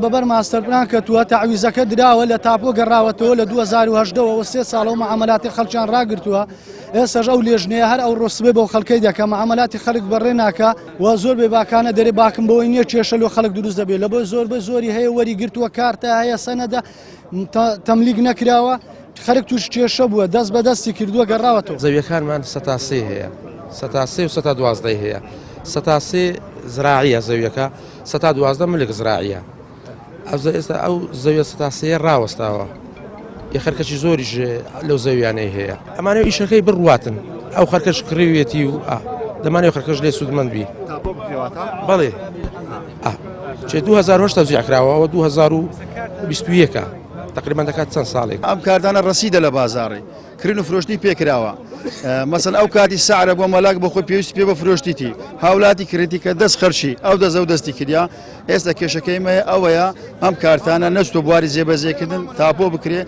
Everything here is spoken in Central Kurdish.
بەبەر ماستەرپلان کەوتووە تەعویزەکە دراوە لە تاپۆ گەڕاوەتەوە لە 2010ەوە 3 ساڵەوە مەعامەلاتی خەڵکیان ڕاگرتووە ئێستاش ئەو لێژنەیە هەر ئەو ڕۆسبێ بەو خەڵکەی دەکە مەعامەلاتی خەڵک بەڕێ ناکە و زۆر بێ باکانە دەرێ باکم بەوەی نییە کێشە لە خەڵک دروست دەبێت لە بۆ زۆری هەیە وەری گرتووە کارتە هەیە سەنەدە تەملیک نەکراوە خەڵک توش کێشە بووە دەست بە دەستی کردووە گەڕاوەتەوە. زەویەکانمان 103 هەیە 103 و 112 هەیە 103 زراعیە زەویەکە 112 ملک زراعیە ئێستا ئەو زەویە 103 ڕاوەستاوە یە خەرکەشی زۆریش لەو زەویانەی هەیە ئەمانە ئیشەکەی بڕواتن ئەو خەرکەش کڕێوێتی و دەمانێت خەرکەش لێ سوودمەند بی بەڵێ 2008 تەوزیع کراوەوە 2021 تقریبا دەکات چەند ساڵێک ئەم کاردانە ڕەسیدە لە بازاڕی کردن و فرۆشتی پێکراوە مەسەن ئەو کاتی سعرە بۆ مەلاک بۆ خۆی پێویستی پێ بە فرۆشتیتی هاولاتی کردی کە دەست خەرشی ئەو دەزە و دەستی کردیا ئێستا کێشەکەی مەیە ئەوەیە ئەم کارتانە نەست و بواری جێبەجێکردن تاپۆ بکرێ